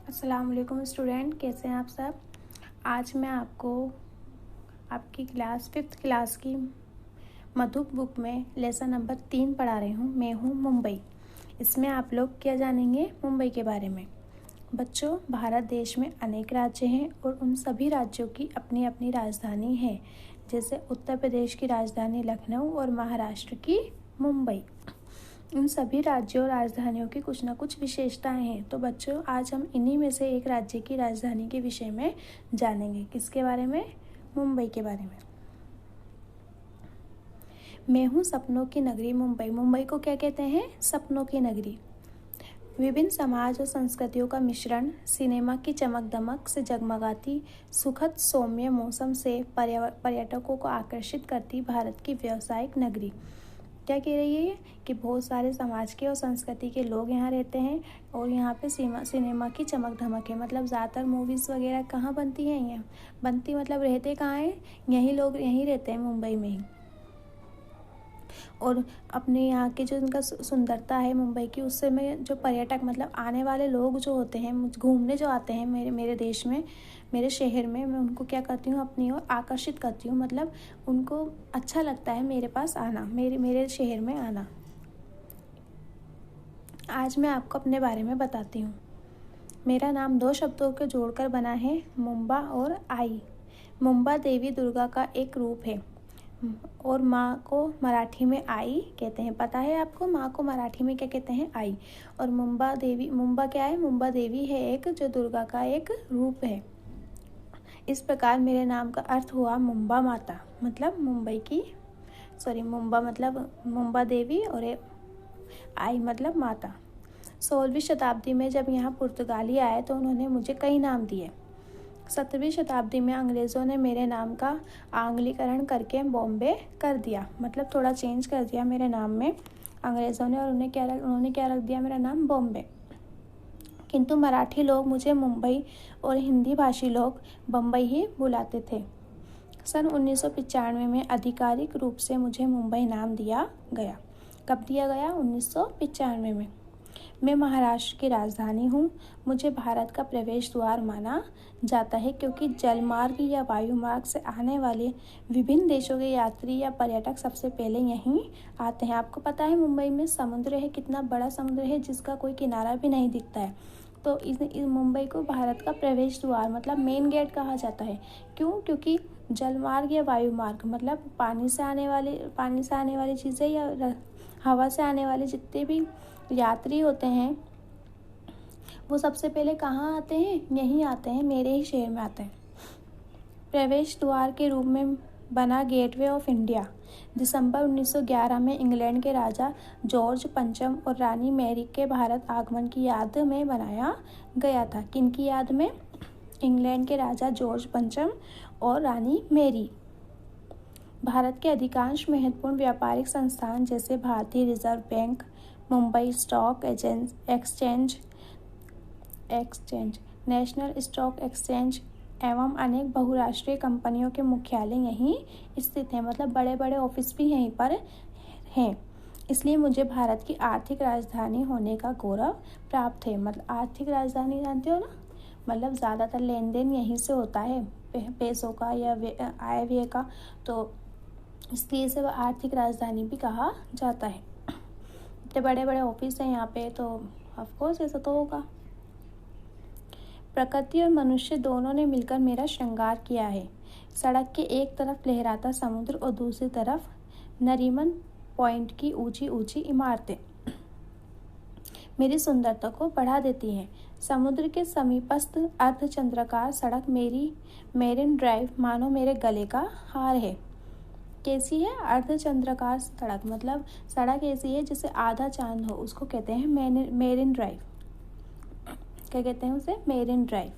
अस्सलाम वालेकुम स्टूडेंट, कैसे हैं आप सब। आज मैं आपको आपकी क्लास 5th क्लास की मधु बुक में लेसन नंबर 3 पढ़ा रही हूँ। मैं हूँ मुंबई। इसमें आप लोग क्या जानेंगे मुंबई के बारे में। बच्चों, भारत देश में अनेक राज्य हैं और उन सभी राज्यों की अपनी अपनी राजधानी है। जैसे उत्तर प्रदेश की राजधानी लखनऊ और महाराष्ट्र की मुंबई। इन सभी राज्यों और राजधानियों की कुछ ना कुछ विशेषताएं हैं। तो बच्चों, आज हम इन्हीं में से एक राज्य की राजधानी के विषय में जानेंगे। किसके बारे में? मुंबई के बारे में। मैं हूँ सपनों की नगरी मुंबई। मुंबई को क्या कहते हैं? सपनों की नगरी। विभिन्न समाज और संस्कृतियों का मिश्रण, सिनेमा की चमक दमक से जगमगाती सुखद सौम्य मौसम से पर्यटकों को आकर्षित करती भारत की व्यावसायिक नगरी। क्या कह रही है ये? कि बहुत सारे समाज के और संस्कृति के लोग यहाँ रहते हैं और यहाँ पे सिनेमा की चमक धमक है। मतलब ज़्यादातर मूवीज़ वगैरह कहाँ बनती हैं? यहाँ बनती, मतलब रहते कहाँ हैं? यही लोग यहीं रहते हैं, मुंबई में ही। और अपने यहाँ की जो इनका सुंदरता है मुंबई की, उससे मैं जो पर्यटक मतलब आने वाले लोग जो होते हैं, घूमने जो आते हैं मेरे देश में, मेरे शहर में, मैं उनको क्या करती हूँ, अपनी ओर आकर्षित करती हूँ। मतलब उनको अच्छा लगता है मेरे पास आना, मेरे शहर में आना। आज मैं आपको अपने बारे में बताती हूँ। मेरा नाम 2 शब्दों के जोड़कर बना है, मुंबा और आई। मुंबा देवी दुर्गा का एक रूप है और माँ को मराठी में आई कहते हैं। पता है आपको माँ को मराठी में क्या कहते हैं? आई। और मुंबा क्या है? मुंबा देवी है एक, जो दुर्गा का एक रूप है। इस प्रकार मेरे नाम का अर्थ हुआ मुंबा माता, मतलब मुंबा मतलब मुंबा देवी और आई मतलब माता। 16वीं शताब्दी में जब यहाँ पुर्तगाली आए तो उन्होंने मुझे कई नाम दिए। 17वीं शताब्दी में अंग्रेज़ों ने मेरे नाम का आंग्लीकरण करके बॉम्बे कर दिया, मतलब थोड़ा चेंज कर दिया मेरे नाम में अंग्रेज़ों ने, और उन्होंने क्या रख दिया, मेरा नाम बॉम्बे। किंतु मराठी लोग मुझे मुंबई और हिंदी भाषी लोग बम्बई ही बुलाते थे। सन 1995 में आधिकारिक रूप से मुझे मुंबई नाम दिया गया। कब दिया गया? 1995 में। मैं महाराष्ट्र की राजधानी हूँ। मुझे भारत का प्रवेश द्वार माना जाता है क्योंकि जलमार्ग या वायुमार्ग से आने वाले विभिन्न देशों के यात्री या पर्यटक सबसे पहले यहीं आते हैं। आपको पता है मुंबई में समुद्र है, कितना बड़ा समुद्र है जिसका कोई किनारा भी नहीं दिखता है। तो इस मुंबई को भारत का प्रवेश द्वार मतलब मेन गेट कहा जाता है। क्यों? क्योंकि जलमार्ग या वायुमार्ग मतलब पानी से आने वाली चीज़ें या हवा से आने वाले जितने भी यात्री होते हैं वो सबसे पहले कहाँ आते हैं? यहीं आते हैं, मेरे ही शहर में आते हैं। प्रवेश द्वार के रूप में बना गेटवे ऑफ इंडिया दिसंबर 1911 में इंग्लैंड के राजा जॉर्ज पंचम और रानी मैरी के भारत आगमन की याद में बनाया गया था। किन की याद में? इंग्लैंड के राजा जॉर्ज पंचम और रानी मैरी। भारत के अधिकांश महत्वपूर्ण व्यापारिक संस्थान जैसे भारतीय reserve bank, Mumbai stock exchange, national stock exchange एवं अनेक बहुराष्ट्रीय कंपनियों के मुख्यालय यहीं स्थित हैं। मतलब बड़े बड़े ऑफिस भी यहीं पर हैं। इसलिए मुझे भारत की आर्थिक राजधानी होने का गौरव प्राप्त है। मतलब आर्थिक राजधानी जानते हो ना, मतलब ज़्यादातर लेन देन यहीं से होता है, पैसों का या आय व्यय का, तो इसलिए इसे आर्थिक राजधानी भी कहा जाता है। इतने बड़े बड़े ऑफिस हैं यहाँ पे, तो ऑफकोर्स ऐसा तो होगा। प्रकृति और मनुष्य दोनों ने मिलकर मेरा श्रृंगार किया है। सड़क के एक तरफ लहराता समुद्र और दूसरी तरफ नरीमन पॉइंट की ऊंची ऊंची इमारतें मेरी सुंदरता को बढ़ा देती हैं। समुद्र के समीपस्थ अर्धचंद्राकार सड़क मेरिन ड्राइव मानो मेरे गले का हार है। कैसी है? अर्धचंद्राकार सड़क मतलब सड़क ऐसी है जैसे आधा चांद हो, उसको कहते हैं मेरिन ड्राइव। क्या कहते हैं उसे? Marine drive.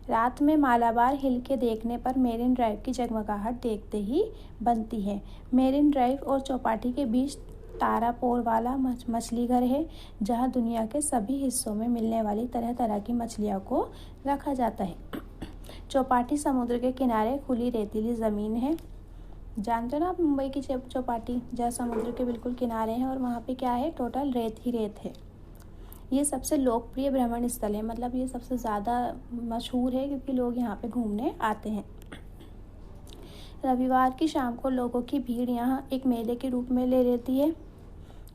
रात में मालाबार हिल के देखने पर मेरिन ड्राइव की जगमगाहट देखते ही बनती है। मेरिन ड्राइव और चौपाटी के बीच तारापोर वाला मछली घर है, जहां दुनिया के सभी हिस्सों में मिलने वाली तरह तरह की मछलियों को रखा जाता है। चौपाटी समुद्र के किनारे खुली रेतीली ज़मीन है। जानते हो ना आप मुंबई की चौपाटी, जहाँ समुद्र के बिल्कुल किनारे हैं और वहाँ पे क्या है? टोटल रेत ही रेत है। ये सबसे लोकप्रिय भ्रमण स्थल है, मतलब ये सबसे ज़्यादा मशहूर है क्योंकि लोग यहाँ पे घूमने आते हैं। रविवार की शाम को लोगों की भीड़ यहाँ एक मेले के रूप में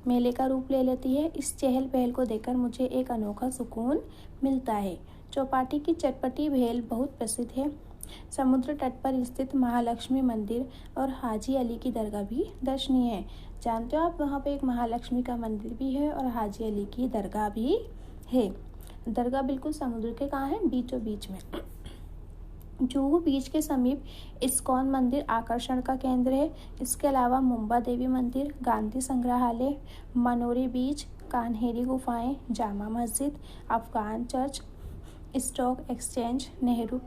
मेले का रूप ले लेती है। इस चहल पहल को देखकर मुझे एक अनोखा सुकून मिलता है। चौपाटी की चटपटी भेल बहुत प्रसिद्ध है। समुद्र तट पर स्थित महालक्ष्मी मंदिर और हाजी अली की दरगाह भी दर्शनीय है। जानते हो आप, वहाँ पे एक महालक्ष्मी का मंदिर भी है और हाजी अली की दरगाह भी है। दरगाह बिल्कुल समुद्र के कहाँ है, बीचों बीच में। जुहू बीच के समीप इस्कॉन मंदिर आकर्षण का केंद्र है। इसके अलावा मुंबा देवी मंदिर, गांधी संग्रहालय, मनोरी बीच, कान्हेरी गुफाएं, Jama Masjid, Afghan church, stock exchange, Nehru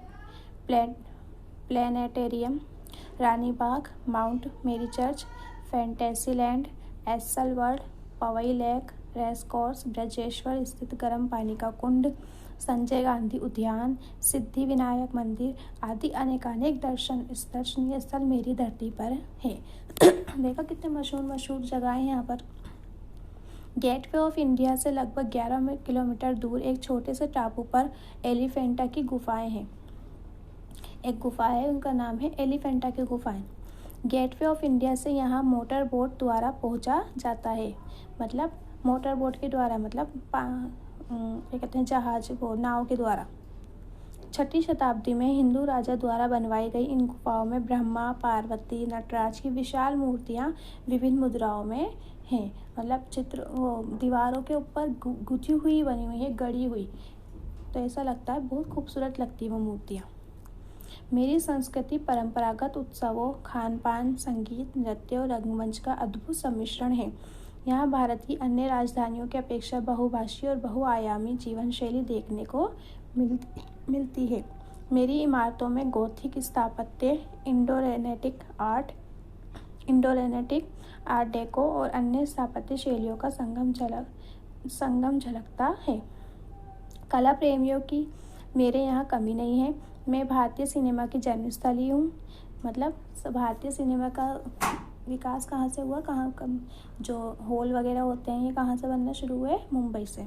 planetarium, Rani Bagh, Mount Mary church, Fantasy Land, Essel World, Powai lake, race course, Brajeshwar स्थित गर्म पानी का कुंड, संजय गांधी उद्यान, सिद्धि विनायक मंदिर आदि अनेकानेक दर्शनीय स्थल मेरी धरती पर है। देखा कितने मशहूर जगह है यहाँ पर। गेटवे ऑफ इंडिया से लगभग 11 किलोमीटर दूर एक छोटे से टापू पर एलिफेंटा की गुफाएं हैं। एक गुफा है, उनका नाम है एलिफेंटा की गुफाएं। गेटवे ऑफ इंडिया से यहाँ मोटर बोट द्वारा पहुँचा जाता है। मतलब मोटर बोट के द्वारा, मतलब क्या कहते हैं, जहाज, वो नाव के द्वारा। 6वीं शताब्दी में हिंदू राजा द्वारा बनवाई गई इन गुफाओं में ब्रह्मा, पार्वती, नटराज की विशाल मूर्तियाँ विभिन्न मुद्राओं में हैं। मतलब चित्र वो दीवारों के ऊपर गुथी हुई बनी हुई है, गढ़ी हुई, तो ऐसा लगता है बहुत खूबसूरत लगती है वो मूर्तियाँ। मेरी संस्कृति परंपरागत उत्सवों, खान पान, संगीत, नृत्य और रंगमंच का अद्भुत सम्मिश्रण है। यहाँ भारत की अन्य राजधानियों की अपेक्षा बहुभाषी और बहुआयामी जीवन शैली देखने को मिलती है। मेरी इमारतों में गोथिक स्थापत्य, इंडोरेनेटिक आर्ट डेको और अन्य स्थापत्य शैलियों का संगम झलकता है। कला प्रेमियों की मेरे यहाँ कमी नहीं है। मैं भारतीय सिनेमा की जन्मस्थली हूँ। मतलब भारतीय सिनेमा का विकास कहाँ से हुआ, जो हॉल वगैरह होते हैं ये कहाँ से बनना शुरू हुए, मुंबई से।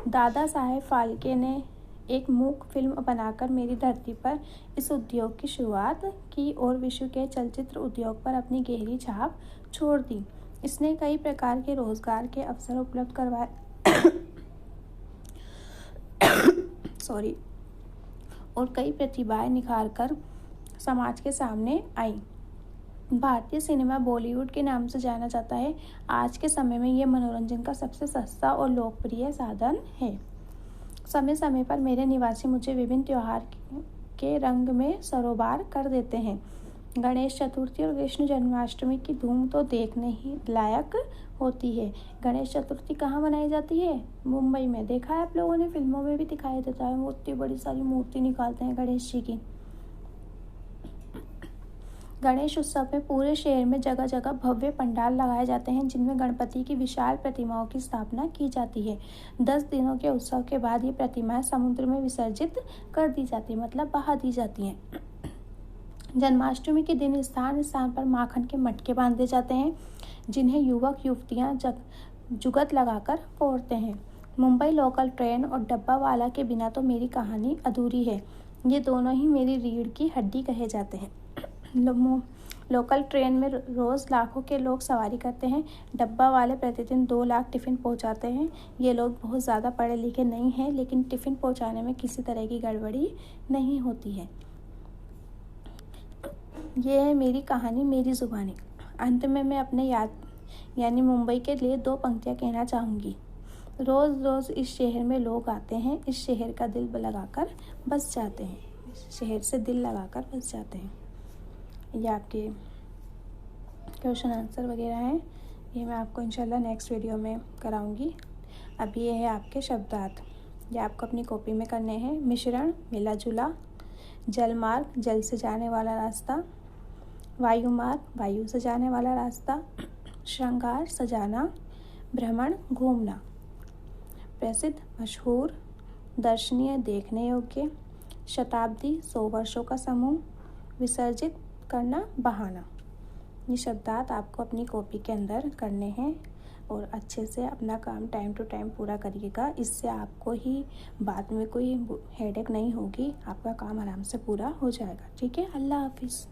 दादा साहेब फाल्के ने एक मूक फिल्म बनाकर मेरी धरती पर इस उद्योग की शुरुआत की और विश्व के चलचित्र उद्योग पर अपनी गहरी छाप छोड़ दी। इसने कई प्रकार के रोजगार के अवसर उपलब्ध करवाए और कई प्रतिभाएं निखार कर समाज के सामने आई। भारतीय सिनेमा बॉलीवुड के नाम से जाना जाता है। आज के समय में यह मनोरंजन का सबसे सस्ता और लोकप्रिय साधन है। समय समय पर मेरे निवासी मुझे विभिन्न त्योहार के रंग में सरोबार कर देते हैं। गणेश चतुर्थी और कृष्ण जन्माष्टमी की धूम तो देखने ही लायक होती है। गणेश चतुर्थी कहाँ मनाई जाती है, मुंबई में। देखा है आप लोगों ने, फिल्मों में भी दिखाई देता है। वो इतनी बड़ी सारी मूर्ति निकालते हैं गणेश जी की। गणेश उत्सव में पूरे शहर में जगह जगह भव्य पंडाल लगाए जाते हैं जिनमें गणपति की विशाल प्रतिमाओं की स्थापना की जाती है। 10 दिनों के उत्सव के बाद ये प्रतिमाएं समुद्र में विसर्जित कर दी जाती है, मतलब बहा दी जाती हैं। जन्माष्टमी के दिन स्थान स्थान पर माखन के मटके बांधे जाते हैं जिन्हें युवक युवतियां जुगत लगाकर फोड़ते हैं। मुंबई लोकल ट्रेन और डब्बा वाला के बिना तो मेरी कहानी अधूरी है। ये दोनों ही मेरी रीढ़ की हड्डी कहे जाते हैं। लोकल ट्रेन में रोज़ लाखों के लोग सवारी करते हैं। डब्बा वाले प्रतिदिन 2 लाख टिफ़िन पहुंचाते हैं। ये लोग बहुत ज़्यादा पढ़े लिखे नहीं हैं, लेकिन टिफ़िन पहुंचाने में किसी तरह की गड़बड़ी नहीं होती है। ये है मेरी कहानी, मेरी ज़ुबानी। अंत में मैं अपने यानी मुंबई के लिए 2 पंक्तियाँ कहना चाहूँगी। रोज़ रोज़ इस शहर में लोग आते हैं, इस शहर का दिल लगाकर बस जाते हैं, इस शहर से दिल लगाकर बस जाते हैं। ये आपके क्वेश्चन आंसर वगैरह हैं, ये मैं आपको इंशाल्लाह नेक्स्ट वीडियो में कराऊंगी। अभी ये है आपके शब्दार्थ, ये आपको अपनी कॉपी में करने हैं। मिश्रण, मिला जुला। जलमार्ग, जल से जाने वाला रास्ता। वायुमार्ग, वायु से जाने वाला रास्ता। श्रृंगार, सजाना। भ्रमण, घूमना। प्रसिद्ध, मशहूर। दर्शनीय, देखने योग्य। शताब्दी, 100 वर्षों का समूह। विसर्जित करना, बहाना। ये शब्दार्थ आपको अपनी कॉपी के अंदर करने हैं। और अच्छे से अपना काम टाइम टू टाइम पूरा करिएगा। इससे आपको ही बाद में कोई हेडेक नहीं होगी, आपका काम आराम से पूरा हो जाएगा। ठीक है, अल्लाह हाफिज़।